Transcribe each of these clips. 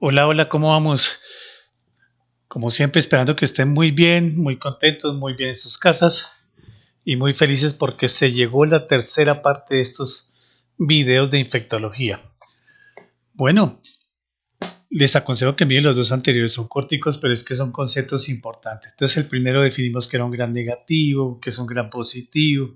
Hola, hola, ¿cómo vamos? Como siempre, esperando que estén muy bien, muy contentos, muy bien en sus casas y muy felices porque se llegó la tercera parte de estos videos de infectología. Bueno, les aconsejo que miren los dos anteriores, son corticos, pero es que son conceptos importantes. Entonces, el primero definimos que era un gran negativo, que es un gran positivo.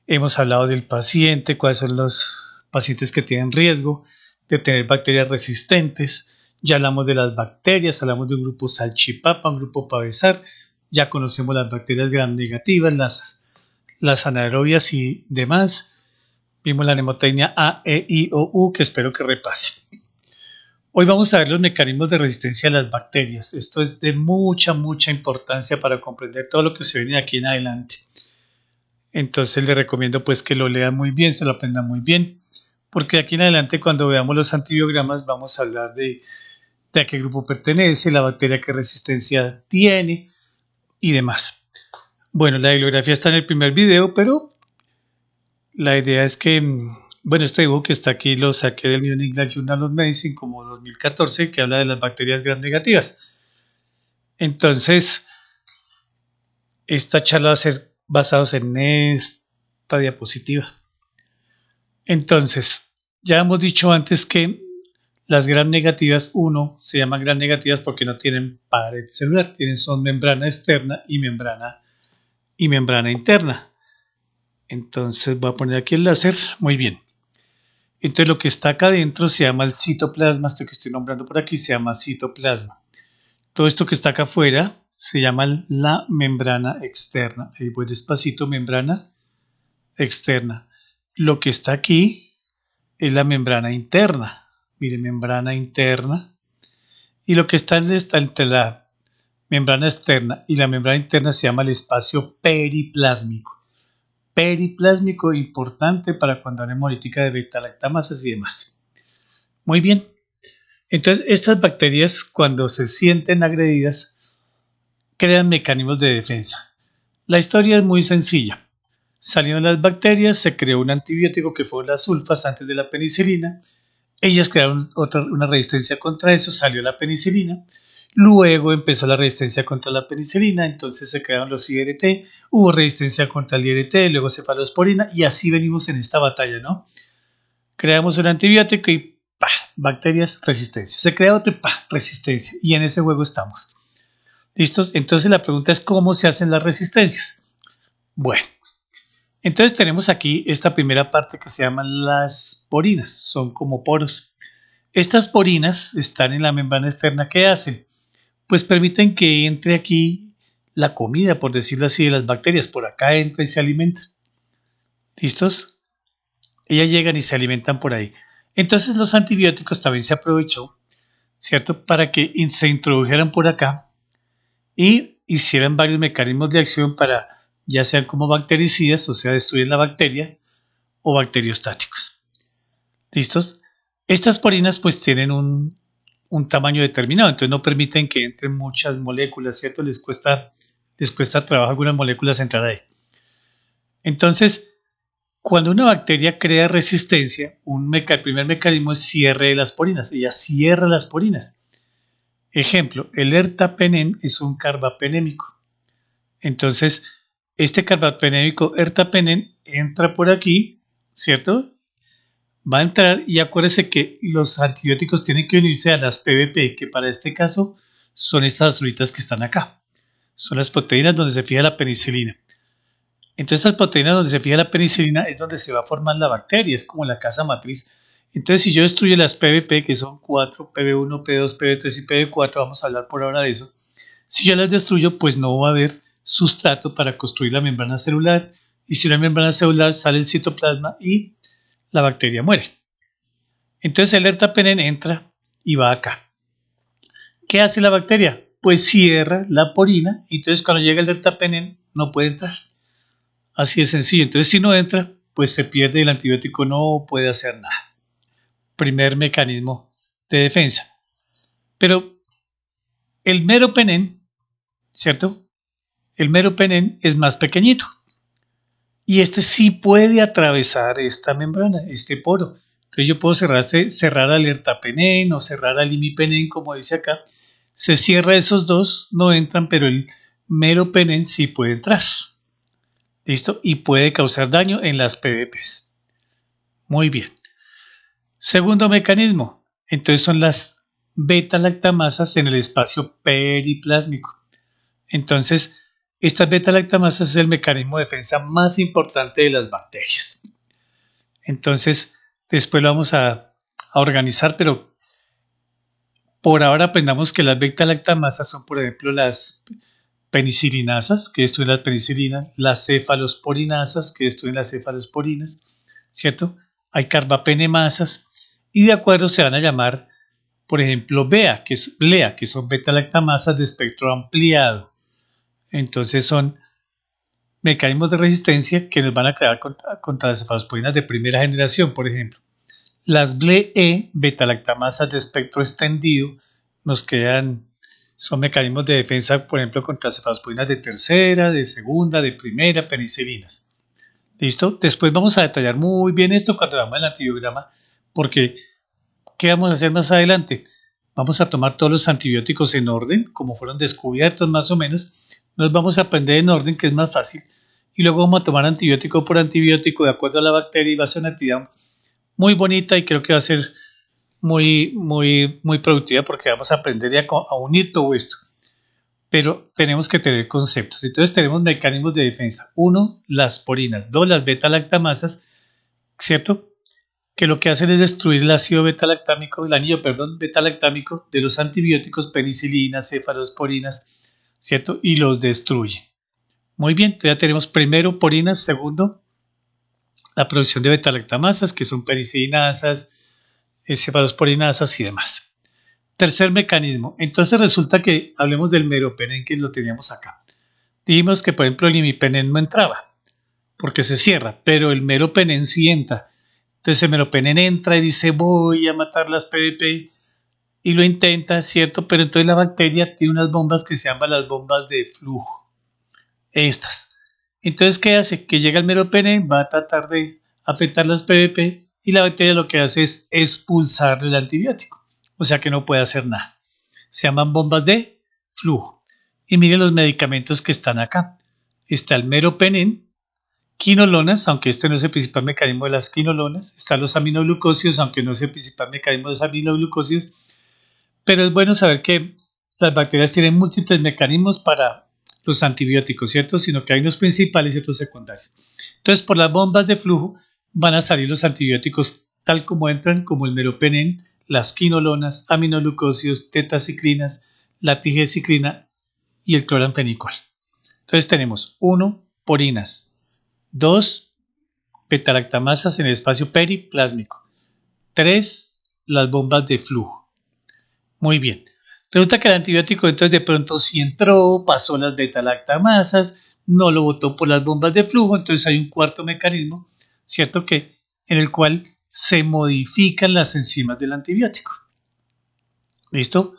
Hemos hablado del paciente, cuáles son los pacientes que tienen riesgo de tener bacterias resistentes. Ya hablamos de las bacterias, hablamos de un grupo salchipapa, un grupo pavesar. Ya conocemos las bacterias gram negativas, las anaerobias y demás. Vimos la mnemotecnia A, E, I, O, U, que espero que repase. Hoy vamos a ver los mecanismos de resistencia a las bacterias. Esto es de mucha, mucha importancia para comprender todo lo que se viene de aquí en adelante. Entonces le recomiendo pues que lo lean muy bien, se lo aprendan muy bien, porque aquí en adelante cuando veamos los antibiogramas vamos a hablar de a qué grupo pertenece, la bacteria qué resistencia tiene y demás. Bueno, la bibliografía está en el primer video, pero la idea es que, bueno, este dibujo que está aquí lo saqué del New England Journal of Medicine como 2014, que habla de las bacterias gram negativas. Entonces, esta charla va a ser basada en esta diapositiva. Entonces, ya hemos dicho antes que las gram negativas, se llaman gram negativas porque no tienen pared celular, son membrana externa y membrana interna. Entonces voy a poner aquí el láser, muy bien. Entonces lo que está acá adentro se llama el citoplasma, esto que estoy nombrando por aquí se llama citoplasma. Todo esto que está acá afuera se llama la membrana externa. Ahí voy despacito, membrana externa. Lo que está aquí es la membrana interna. Mire, membrana interna. Y lo que está entre la membrana externa y la membrana interna se llama el espacio periplásmico. Periplásmico importante para cuando hay hemolítica de beta-lactamasas y demás. Muy bien. Entonces, estas bacterias, cuando se sienten agredidas, crean mecanismos de defensa. La historia es muy sencilla. Salieron las bacterias, se creó un antibiótico que fue las sulfas antes de la penicilina. Ellas crearon una resistencia contra eso, salió la penicilina. Luego empezó la resistencia contra la penicilina, entonces se crearon los IRT, hubo resistencia contra el IRT, luego cefalosporina y así venimos en esta batalla, ¿no? Creamos un antibiótico y ¡pah! Bacterias, resistencia. Se crea otro, ¡pah! Resistencia. Y en ese juego estamos. ¿Listos? Entonces la pregunta es ¿cómo se hacen las resistencias? Bueno, entonces tenemos aquí esta primera parte que se llaman las porinas, son como poros. Estas porinas están en la membrana externa. ¿Qué hacen? Pues permiten que entre aquí la comida, por decirlo así, de las bacterias. Por acá entra y se alimentan. ¿Listos? Ellas llegan y se alimentan por ahí. Entonces los antibióticos también se aprovechó, ¿cierto? Para que se introdujeran por acá y hicieran varios mecanismos de acción para, ya sean como bactericidas, o sea, destruir la bacteria, o bacteriostáticos. ¿Listos? Estas porinas pues tienen un tamaño determinado, entonces no permiten que entren muchas moléculas, ¿cierto? Les cuesta trabajo algunas moléculas entrar ahí. Entonces, cuando una bacteria crea resistencia, el primer mecanismo es cierre de las porinas. Ella cierra las porinas. Ejemplo, el ertapenem es un carbapenémico. Entonces, este carbapenémico ertapenem entra por aquí, ¿cierto? Va a entrar y acuérdese que los antibióticos tienen que unirse a las PBP, que para este caso son estas azulitas que están acá. Son las proteínas donde se fija la penicilina. Entonces, estas proteínas donde se fija la penicilina es donde se va a formar la bacteria, es como la casa matriz. Entonces, si yo destruyo las PBP, que son 4, PB1, PB2, PB3 y PB4, vamos a hablar por ahora de eso. Si yo las destruyo, pues no va a haber sustrato para construir la membrana celular. Y si una membrana celular sale el citoplasma y la bacteria muere. Entonces el ertapenem entra y va acá. ¿Qué hace la bacteria? Pues cierra la porina y entonces cuando llega el ertapenem no puede entrar. Así de sencillo. Entonces si no entra, pues se pierde el antibiótico, no puede hacer nada. Primer mecanismo de defensa. Pero el meropenem, ¿cierto? El meropenem es más pequeñito. Y este sí puede atravesar esta membrana, este poro. Entonces yo puedo cerrar alerta penen o cerrar al imipenen, como dice acá. Se cierra esos dos, no entran, pero el meropenem sí puede entrar. ¿Listo? Y puede causar daño en las PVPs. Muy bien. Segundo mecanismo. Entonces son las beta-lactamasas en el espacio periplásmico. Entonces, estas beta-lactamasas es el mecanismo de defensa más importante de las bacterias. Entonces, después lo vamos a organizar, pero por ahora aprendamos que las beta-lactamasas son, por ejemplo, las penicilinasas, que destruyen las penicilinas, las cefalosporinasas, que destruyen las cefalosporinas, ¿cierto? Hay carbapenemasas, y de acuerdo se van a llamar, por ejemplo, BEA, que son beta-lactamasas de espectro ampliado. Entonces son mecanismos de resistencia que nos van a crear contra las cefalosporinas de primera generación, por ejemplo. Las BLE, beta-lactamasas de espectro extendido, nos crean, son mecanismos de defensa, por ejemplo, contra cefalosporinas de tercera, de segunda, de primera, penicilinas. ¿Listo? Después vamos a detallar muy bien esto cuando veamos el antibiograma, porque ¿qué vamos a hacer más adelante? Vamos a tomar todos los antibióticos en orden, como fueron descubiertos más o menos. Nos vamos a aprender en orden, que es más fácil, y luego vamos a tomar antibiótico por antibiótico de acuerdo a la bacteria y va a ser una actividad muy bonita y creo que va a ser muy productiva porque vamos a aprender a unir todo esto. Pero tenemos que tener conceptos. Entonces tenemos mecanismos de defensa. 1, las porinas. 2, las beta-lactamasas, ¿cierto? Que lo que hacen es destruir el ácido beta-lactámico, el anillo, beta-lactámico de los antibióticos, penicilinas, cefalosporinas, ¿cierto? Y los destruyen. Muy bien, entonces ya tenemos primero porinas, segundo, la producción de beta-lactamasas, que son penicilinasas, cefalosporinasas y demás. Tercer mecanismo. Entonces resulta que hablemos del meropenem, que lo teníamos acá. Dijimos que, por ejemplo, el imipenem no entraba porque se cierra, pero el meropenem sí entra. Entonces el meropenem entra y dice voy a matar las PVP y lo intenta, ¿cierto? Pero entonces la bacteria tiene unas bombas que se llaman las bombas de flujo. Estas. Entonces, ¿qué hace? Que llega el meropenem, va a tratar de afectar las PVP y la bacteria lo que hace es expulsar el antibiótico. O sea que no puede hacer nada. Se llaman bombas de flujo. Y miren los medicamentos que están acá. Está el meropenem, quinolonas, aunque este no es el principal mecanismo de las quinolonas. Están los aminoglucósidos, aunque no es el principal mecanismo de los aminoglucósidos. Pero es bueno saber que las bacterias tienen múltiples mecanismos para los antibióticos, ¿cierto? Sino que hay unos principales y otros secundarios. Entonces, por las bombas de flujo van a salir los antibióticos tal como entran, como el meropenem, las quinolonas, aminoglucósidos, tetraciclinas, la tigeciclina y el cloranfenicol. Entonces tenemos 1, porinas, 2, beta-lactamasas en el espacio periplásmico, 3, las bombas de flujo. Muy bien. Resulta que el antibiótico entonces de pronto sí entró, pasó las beta-lactamasas, no lo botó por las bombas de flujo, entonces hay un cuarto mecanismo, ¿cierto? En el cual se modifican las enzimas del antibiótico. ¿Listo?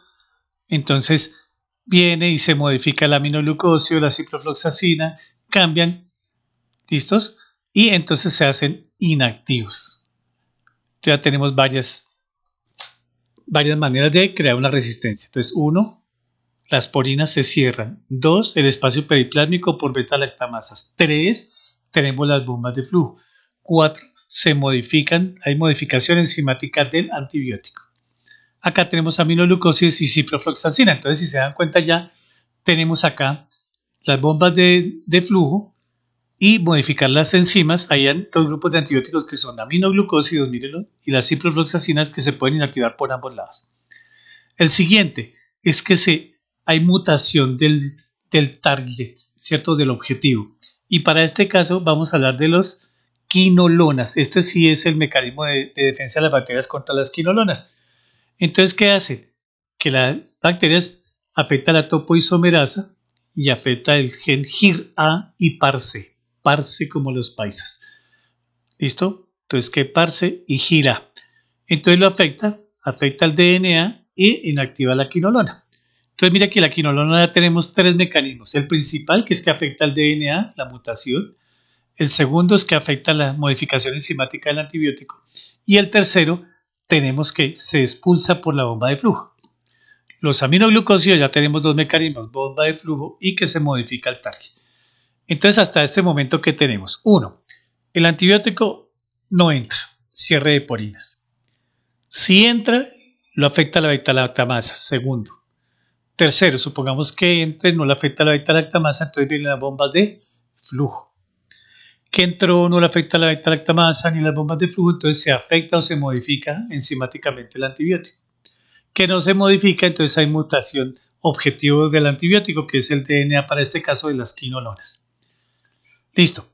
Entonces viene y se modifica el aminoglucósido, la ciprofloxacina, cambian, ¿listos? Y entonces se hacen inactivos. Ya tenemos varias maneras de crear una resistencia. Entonces, 1, las porinas se cierran. 2, el espacio periplásmico por beta-lactamasas. 3, tenemos las bombas de flujo. 4, se modifican, hay modificación enzimática del antibiótico. Acá tenemos aminoglucósidos y ciprofloxacina. Entonces, si se dan cuenta ya, tenemos acá las bombas de flujo y modificar las enzimas. Hay dos grupos de antibióticos que son aminoglucósidos, mírenlo, y las ciprofloxacinas que se pueden inactivar por ambos lados. El siguiente es que hay mutación del target, ¿cierto? Del objetivo. Y para este caso vamos a hablar de los quinolonas. Este sí es el mecanismo de defensa de las bacterias contra las quinolonas. Entonces, ¿qué hace? Que las bacterias afectan la topoisomerasa y afecta el gen GIR-A y PARC. PARC como los paisas. ¿Listo? Entonces, ¿qué PARC y GIR-A? Entonces lo afecta al DNA e inactiva la quinolona. Entonces, mira que la quinolona ya tenemos 3 mecanismos. El principal, que es que afecta al DNA, la mutación. El segundo es que afecta la modificación enzimática del antibiótico. Y el tercero, tenemos que se expulsa por la bomba de flujo. Los aminoglucósidos ya tenemos dos mecanismos, bomba de flujo y que se modifica el target. Entonces, hasta este momento, ¿qué tenemos? Uno, el antibiótico no entra, cierre de porinas. Si entra, lo afecta la beta-lactamasa. Segundo. Tercero, supongamos que entre, no le afecta la beta-lactamasa, entonces vienen las bombas de flujo. Que entró, no le afecta la beta-lactamasa ni las bombas de flujo, entonces se afecta o se modifica enzimáticamente el antibiótico. Que no se modifica, entonces hay mutación objetivo del antibiótico, que es el DNA, para este caso, de las quinolonas. Listo.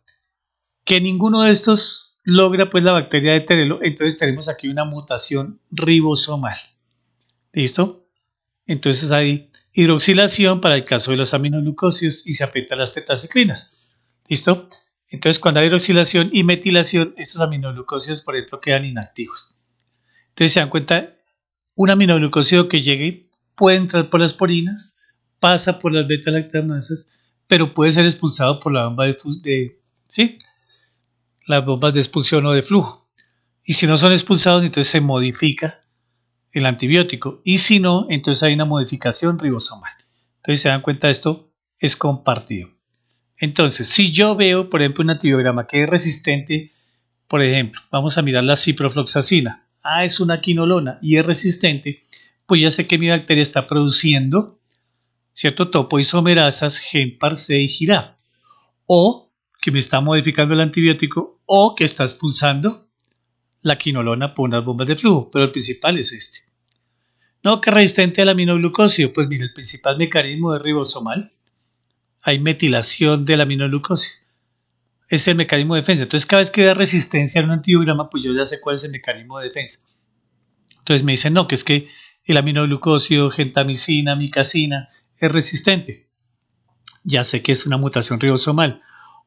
Que ninguno de estos logra pues la bacteria de Terelo, entonces tenemos aquí una mutación ribosomal. ¿Listo? Entonces hay hidroxilación para el caso de los aminoglucósidos y se afectan las tetraciclinas. ¿Listo? Entonces cuando hay hidroxilación y metilación, estos aminoglucósidos, por ejemplo, quedan inactivos. Entonces se dan cuenta, un aminoglucósido que llegue puede entrar por las porinas, pasa por las beta-lactamasas, pero puede ser expulsado por la bomba ¿sí? Las bombas de expulsión o de flujo. Y si no son expulsados, entonces se modifica el antibiótico. Y si no, entonces hay una modificación ribosomal. Entonces se dan cuenta, esto es compartido. Entonces, si yo veo, por ejemplo, un antibiograma que es resistente, por ejemplo, vamos a mirar la ciprofloxacina. Ah, es una quinolona y es resistente, pues ya sé que mi bacteria está produciendo, ¿cierto? Topoisomerasas, GEN-PAR-C y GIRA. O que me está modificando el antibiótico o que está expulsando la quinolona por unas bombas de flujo, pero el principal es este. No, que resistente al aminoglucósido, pues mira, el principal mecanismo es ribosomal. Hay metilación del aminoglucósido. Es el mecanismo de defensa. Entonces, cada vez que da resistencia a un antibiograma, pues yo ya sé cuál es el mecanismo de defensa. Entonces me dicen, no, que es que el aminoglucósido, gentamicina, micacina, es resistente. Ya sé que es una mutación ribosomal.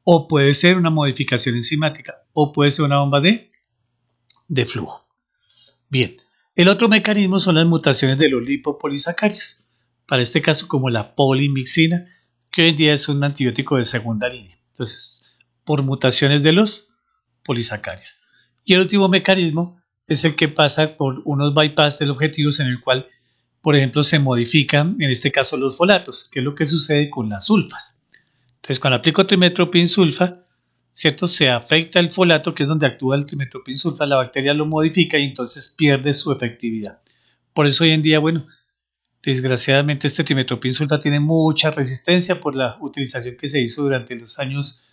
O puede ser una modificación enzimática, o puede ser una bomba de flujo. Bien, el otro mecanismo son las mutaciones de los lipopolisacáridos. Para este caso, como la polimixina, que hoy en día es un antibiótico de segunda línea. Entonces, por mutaciones de los polisacáridos. Y el último mecanismo es el que pasa por unos bypass del objetivos en el cual, por ejemplo, se modifican, en este caso, los folatos, que es lo que sucede con las sulfas. Entonces, cuando aplico trimetoprim sulfa, ¿cierto? Se afecta el folato, que es donde actúa el trimetoprim sulfa, la bacteria lo modifica y entonces pierde su efectividad. Por eso hoy en día, bueno, desgraciadamente este trimetoprim sulfa tiene mucha resistencia por la utilización que se hizo durante los años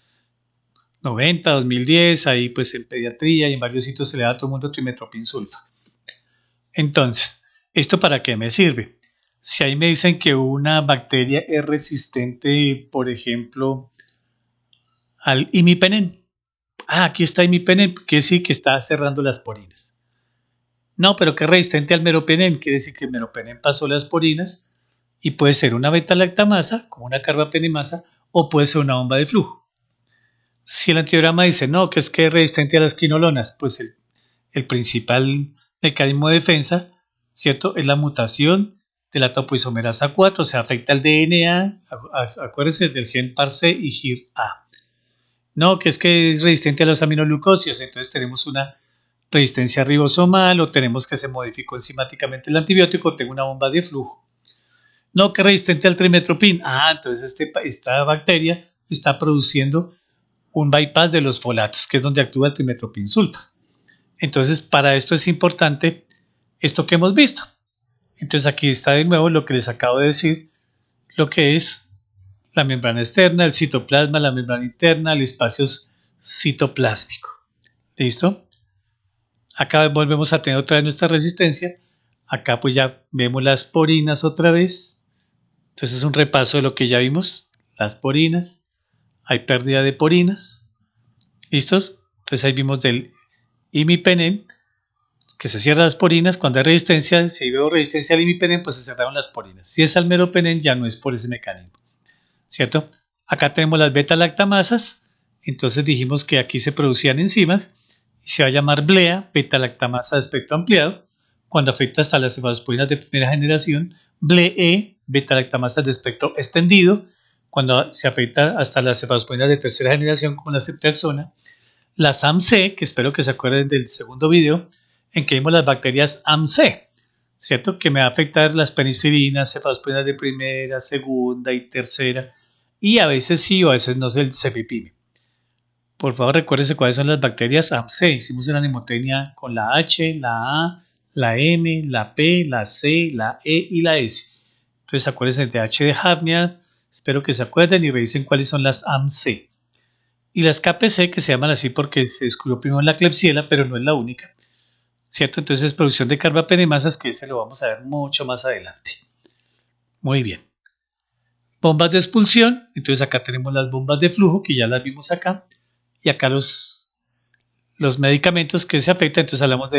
90, 2010, ahí pues en pediatría y en varios sitios se le da a todo el mundo trimetoprim sulfa. Entonces, ¿esto para qué me sirve? Si ahí me dicen que una bacteria es resistente, por ejemplo, al imipenem. Ah, aquí está imipenem, que sí que está cerrando las porinas. No, pero que es resistente al meropenem, quiere decir que el meropenem pasó las porinas y puede ser una beta-lactamasa, como una carbapenemasa, o puede ser una bomba de flujo. Si el antibiograma dice, no, que es resistente a las quinolonas, pues el principal mecanismo de defensa, ¿cierto? Es la mutación de la topoisomerasa 4, o sea, afecta al DNA, acuérdense del gen PAR-C y GIR-A. No, que es resistente a los aminoglucósidos, entonces tenemos una resistencia ribosomal o tenemos que se modificó enzimáticamente el antibiótico, tengo una bomba de flujo. No, que es resistente al trimetoprim. Ah, entonces esta bacteria está produciendo un bypass de los folatos, que es donde actúa el trimetoprim sulfa. Entonces, para esto es importante esto que hemos visto. Entonces, aquí está de nuevo lo que les acabo de decir, lo que es la membrana externa, el citoplasma, la membrana interna, el espacio citoplásmico. ¿Listo? Acá volvemos a tener otra vez nuestra resistencia. Acá pues ya vemos las porinas otra vez. Entonces es un repaso de lo que ya vimos. Las porinas. Hay pérdida de porinas. ¿Listos? Entonces ahí vimos del imipenem, que se cierran las porinas. Cuando hay resistencia, si veo resistencia al imipenem, pues se cerraron las porinas. Si es al meropenem, ya no es por ese mecanismo. ¿Cierto? Acá tenemos las beta-lactamasas. Entonces dijimos que aquí se producían enzimas. Y se va a llamar BLEA, beta-lactamasa de espectro ampliado. Cuando afecta hasta las cefalosporinas de primera generación. BLE, beta-lactamasa de espectro extendido. cuando se afecta hasta las cefalosporinas de tercera generación como la ceftriaxona, las AMC, que espero que se acuerden del segundo video, en que vimos las bacterias AMC, ¿cierto? Que me va a afectar las penicilinas, cefalosporinas de primera, segunda y tercera, y a veces sí o a veces no es el cefipime. Por favor, recuérdense cuáles son las bacterias AMC. Hicimos una mnemotecnia con la H, la A, la M, la P, la C, la E y la S. Entonces acuérdense de H de Hafnia, espero que se acuerden y revisen cuáles son las AMC. Y las KPC, que se llaman así porque se descubrió primero la Klebsiella, pero no es la única, ¿cierto? Entonces producción de carbapenemasas, que ese lo vamos a ver mucho más adelante. Muy bien. Bombas de expulsión, entonces acá tenemos las bombas de flujo, que ya las vimos acá, y acá los medicamentos que se afectan, entonces hablamos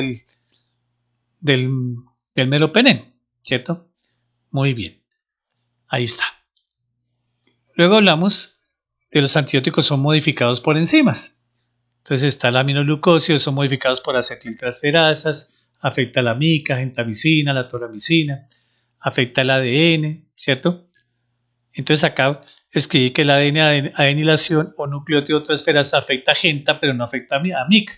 del meropenem, ¿cierto? Muy bien, ahí está. Luego hablamos de los antibióticos son modificados por enzimas. Entonces está el aminoglucósido, son modificados por acetiltransferasas, afecta la mica, gentamicina, la toramicina, afecta el ADN, ¿cierto? Entonces acá escribí que el ADN adenilación o nucleótido transferasa afecta a genta, pero no afecta a mica.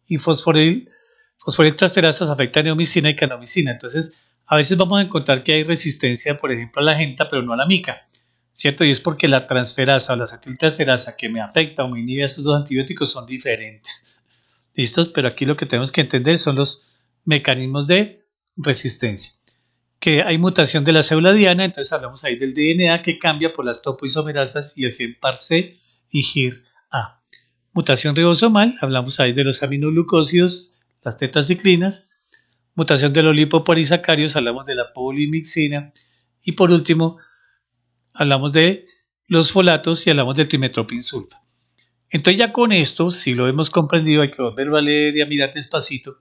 Y fosforiltransferasas afecta a neomicina y canomicina. Entonces, a veces vamos a encontrar que hay resistencia, por ejemplo, a la genta, pero no a la mica, ¿cierto? Y es porque la transferasa o la acetiltransferasa que me afecta o me inhibe a estos dos antibióticos son diferentes. ¿Listos? Pero aquí lo que tenemos que entender son los mecanismos de resistencia. Que hay mutación de la célula diana, entonces hablamos ahí del DNA que cambia por las topoisomerasas y el gen PAR-C y GIR-A. Mutación ribosomal, hablamos ahí de los aminoglucósidos, las tetaciclinas. Mutación de los lipopolisacáridos, hablamos de la polimixina. Y por último, hablamos de los folatos y hablamos del trimetoprim-sulfa. Entonces ya con esto, si lo hemos comprendido, hay que volverlo a leer y a mirar despacito.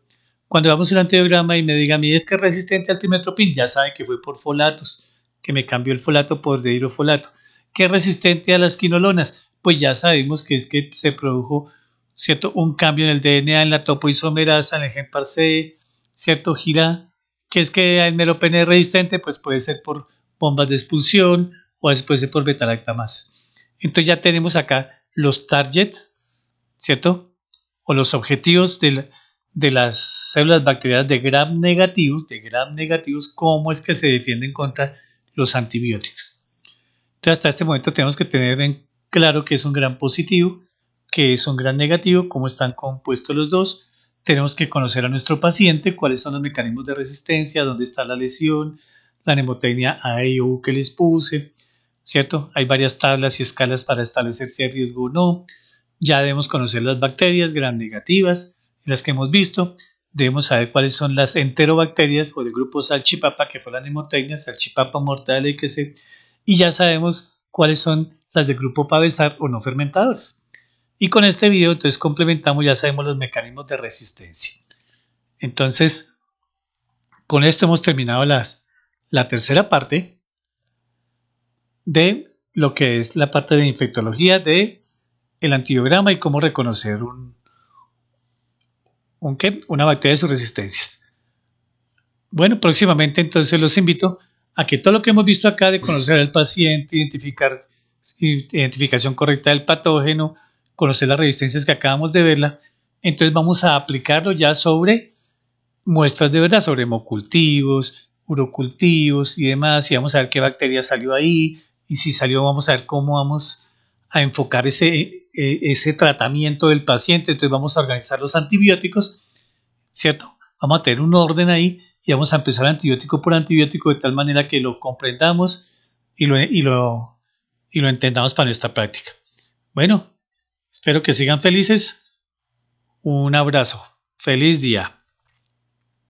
Cuando vamos a un antibiograma y me diga a mí es que es resistente al trimetoprim, ya sabe que fue por folatos, que me cambió el folato por dihidrofolato. ¿Qué es resistente a las quinolonas? Pues ya sabemos que es que se produjo, ¿cierto?, un cambio en el DNA, en la topoisomerasa, en el gen PAR-C, ¿cierto? Gira. ¿Qué es que el meropenem es resistente? Pues puede ser por bombas de expulsión o puede ser por beta-lactamasa. Entonces ya tenemos acá los targets, ¿cierto? O los objetivos de las células bacterianas de gram negativos, cómo es que se defienden contra los antibióticos. Entonces hasta este momento tenemos que tener en claro que es un gram positivo, que es un gram negativo, cómo están compuestos los dos. Tenemos que conocer a nuestro paciente, cuáles son los mecanismos de resistencia, dónde está la lesión, la mnemotecnia A y U que les puse, ¿cierto? Hay varias tablas y escalas para establecer si hay riesgo o no. Ya debemos conocer las bacterias gram negativas, las que hemos visto. Debemos saber cuáles son las enterobacterias o del grupo salchipapa, que fue la mnemotecnia, salchipapa mortadela y que se. Y ya sabemos cuáles son las del grupo pavesar o no fermentadores. Y con este video entonces complementamos, ya sabemos los mecanismos de resistencia. Entonces, con esto hemos terminado la tercera parte de lo que es la parte de infectología de el antibiograma y cómo reconocer una bacteria de sus resistencias. Bueno, próximamente entonces los invito a que todo lo que hemos visto acá de conocer al paciente, identificación correcta del patógeno, conocer las resistencias que acabamos de verla, entonces vamos a aplicarlo ya sobre muestras de verdad, sobre hemocultivos, urocultivos y demás, y vamos a ver qué bacteria salió ahí, y si salió vamos a ver cómo vamos a enfocar ese tratamiento del paciente. Entonces vamos a organizar los antibióticos, ¿cierto? Vamos a tener un orden ahí y vamos a empezar antibiótico por antibiótico de tal manera que lo comprendamos y lo entendamos para nuestra práctica. Bueno, espero que sigan felices. Un abrazo. Feliz día.